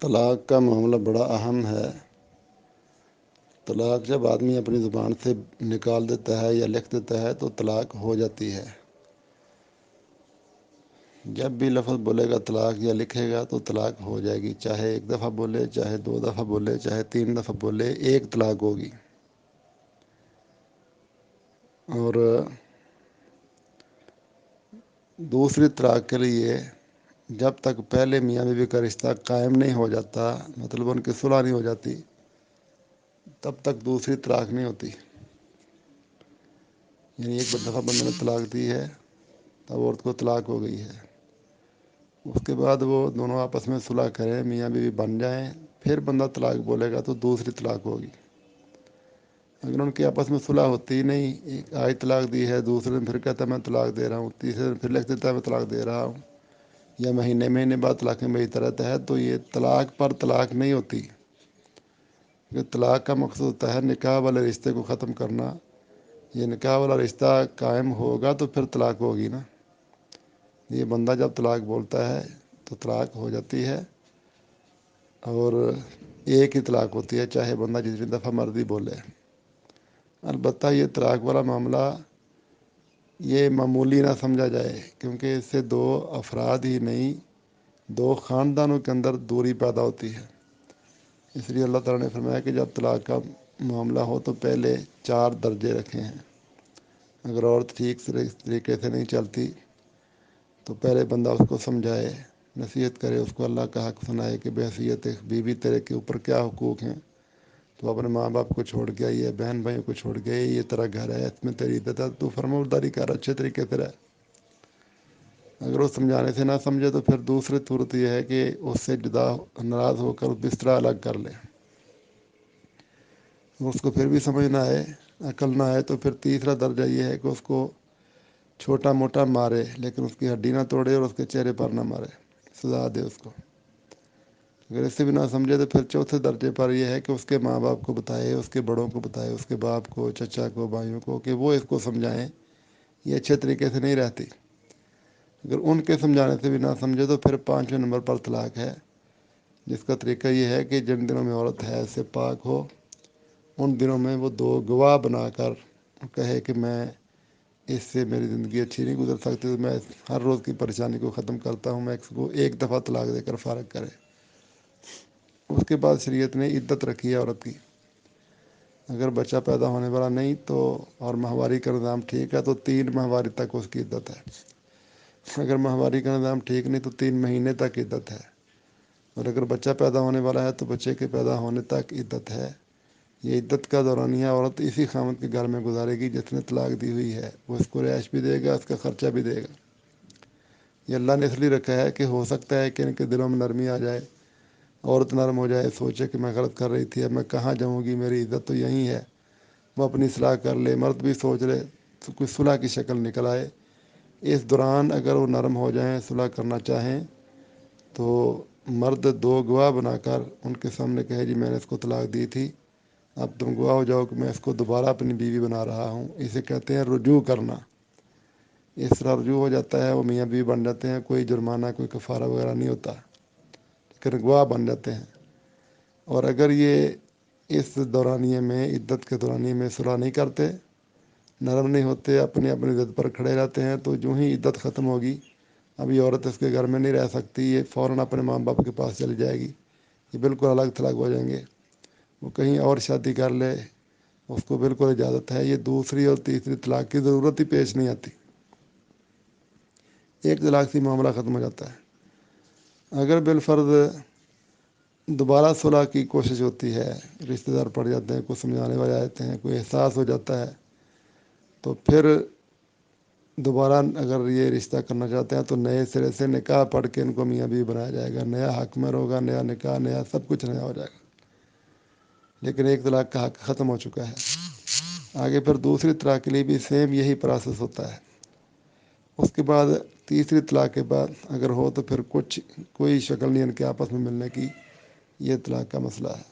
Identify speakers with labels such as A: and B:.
A: طلاق کا معاملہ بڑا اہم ہے۔ طلاق جب آدمی اپنی زبان سے نکال دیتا ہے یا لکھ دیتا ہے تو طلاق ہو جاتی ہے۔ جب بھی لفظ بولے گا طلاق یا لکھے گا تو طلاق ہو جائے گی، چاہے ایک دفعہ بولے، چاہے 2 دفعہ بولے، چاہے 3 دفعہ بولے، ایک طلاق ہوگی۔ اور دوسری طلاق کے لیے جب تک پہلے میاں بیوی کا رشتہ قائم نہیں ہو جاتا، مطلب ان کی صلح نہیں ہو جاتی، تب تک دوسری طلاق نہیں ہوتی۔ یعنی ایک دفعہ بندے نے طلاق دی ہے تب عورت کو طلاق ہو گئی ہے، اس کے بعد وہ دونوں آپس میں صلح کریں، میاں بیوی بن جائیں، پھر بندہ طلاق بولے گا تو دوسری طلاق ہوگی۔ اگر ان کی آپس میں صلح ہوتی ہی نہیں، ایک آج طلاق دی ہے، دوسرے دن پھر کہتا ہے میں طلاق دے رہا ہوں، تیسرے دن پھر لکھ دیتا ہے میں طلاق دے رہا ہوں، یا مہینے بعد طلاقیں بھیجتا رہتا ہے، تو یہ طلاق پر طلاق نہیں ہوتی۔ کہ طلاق کا مقصد ہوتا ہے نکاح والے رشتے کو ختم کرنا۔ یہ نکاح والا رشتہ قائم ہوگا تو پھر طلاق ہوگی نا۔ یہ بندہ جب طلاق بولتا ہے تو طلاق ہو جاتی ہے، اور ایک ہی طلاق ہوتی ہے، چاہے بندہ جتنی دفعہ مرضی بولے۔ البتہ یہ طلاق والا معاملہ یہ معمولی نہ سمجھا جائے، کیونکہ اس سے 2 افراد ہی نہیں، 2 خاندانوں کے اندر دوری پیدا ہوتی ہے۔ اس لیے اللہ تعالیٰ نے فرمایا کہ جب طلاق کا معاملہ ہو تو پہلے 4 درجے رکھے ہیں۔ اگر عورت ٹھیک طریقے سے نہیں چلتی تو پہلے بندہ اس کو سمجھائے، نصیحت کرے، اس کو اللہ کا حق سنائے کہ بحیثیت بیوی تیرے کے اوپر کیا حقوق ہیں، تو اپنے ماں باپ کو چھوڑ کے آئی ہے، بہن بھائیوں کو چھوڑ کے یہ تیرا گھر ہے، اس میں تیری عزت ہے، تو فرمانبرداری کر، اچھے طریقے سے رہ۔ اگر وہ سمجھانے سے نہ سمجھے تو پھر دوسری صورت یہ ہے کہ اس سے جدا ناراض ہو کر بستر الگ کر لے۔ اس کو پھر بھی سمجھ نہ آئے، عقل نہ آئے، تو پھر تیسرا درجہ یہ ہے کہ اس کو چھوٹا موٹا مارے، لیکن اس کی ہڈی نہ توڑے اور اس کے چہرے پر نہ مارے، سزا دے اس کو۔ اگر اس سے بھی نہ سمجھے تو پھر چوتھے درجے پر یہ ہے کہ اس کے ماں باپ کو بتائے، اس کے بڑوں کو بتائے، اس کے باپ کو، چچا کو، بھائیوں کو، کہ وہ اس کو سمجھائیں یہ اچھے طریقے سے نہیں رہتی۔ اگر ان کے سمجھانے سے بھی نہ سمجھے تو پھر 5ویں نمبر پر طلاق ہے، جس کا طریقہ یہ ہے کہ جن دنوں میں عورت ہے سے پاک ہو، ان دنوں میں وہ 2 گواہ بنا کر کہے کہ میں اس سے میری زندگی اچھی نہیں گزر سکتی، تو میں ہر روز کی پریشانی کو ختم کرتا ہوں، میں اس کو ایک دفعہ طلاق دے کر فارغ کرے۔ اس کے بعد شریعت نے عدت رکھی ہے عورت کی۔ اگر بچہ پیدا ہونے والا نہیں تو اور ماہواری کا نظام ٹھیک ہے تو 3 ماہواری تک اس کی عدت ہے۔ اگر ماہواری کا نظام ٹھیک نہیں تو 3 مہینے تک عدت ہے، اور اگر بچہ پیدا ہونے والا ہے تو بچے کے پیدا ہونے تک عدت ہے۔ یہ عدت کا دورانیہ عورت اسی خاوند کے گھر میں گزارے گی جس نے طلاق دی ہوئی ہے، وہ اس کو رہائش بھی دے گا، اس کا خرچہ بھی دے گا۔ یہ اللہ نے اس لیے رکھا ہے کہ ہو سکتا ہے کہ ان کے دلوں میں نرمی آ جائے، عورت نرم ہو جائے، سوچے کہ میں غلط کر رہی تھی، اب میں کہاں جاؤں گی، میری عزت تو یہیں ہے، وہ اپنی اصلاح کر لے، مرد بھی سوچ لے تو کوئی صلح کی شکل نکل آئے۔ اس دوران اگر وہ نرم ہو جائیں، صلح کرنا چاہیں، تو مرد 2 گواہ بنا کر ان کے سامنے کہے جی میں نے اس کو طلاق دی تھی، اب تم گواہ ہو جاؤ کہ میں اس کو دوبارہ اپنی بیوی بنا رہا ہوں۔ اسے کہتے ہیں رجوع کرنا۔ اس طرح رجوع ہو جاتا ہے، وہ میاں بیوی بن جاتے ہیں، کوئی جرمانہ، کوئی کفارہ وغیرہ نہیں ہوتا، لیکن گواہ بن جاتے ہیں۔ اور اگر یہ اس دورانیے میں، عدت کے دورانیے میں صلح نہیں کرتے، نرم نہیں ہوتے، اپنی اپنی ضد پر کھڑے رہتے ہیں، تو جو ہی عدت ختم ہوگی، اب یہ عورت اس کے گھر میں نہیں رہ سکتی، یہ فوراً اپنے ماں باپ کے پاس چلی جائے گی، یہ بالکل الگ تھلگ ہو جائیں گے، وہ کہیں اور شادی کر لے، اس کو بالکل اجازت ہے، یہ دوسری اور تیسری طلاق کی ضرورت ہی پیش نہیں آتی، ایک طلاق سے معاملہ ختم ہو جاتا ہے۔ اگر بالفرض دوبارہ صلح کی کوشش ہوتی ہے، رشتہ دار پڑ جاتے ہیں، کوئی سمجھانے والے آ جاتے ہیں، کوئی احساس ہو جاتا ہے، تو پھر دوبارہ اگر یہ رشتہ کرنا چاہتے ہیں تو نئے سرے سے نکاح پڑھ کے ان کو میاں بیوی بنایا جائے گا، نیا حق مہر ہوگا، نیا نکاح، نیا سب کچھ نیا ہو جائے گا، لیکن ایک طلاق کا حق ختم ہو چکا ہے۔ آگے پھر دوسری طلاق کے لیے بھی سیم یہی پروسیس ہوتا ہے۔ اس کے بعد تیسری طلاق کے بعد اگر ہو تو پھر کوئی شکل نہیں ان کے آپس میں ملنے کی، یہ طلاق کا مسئلہ ہے۔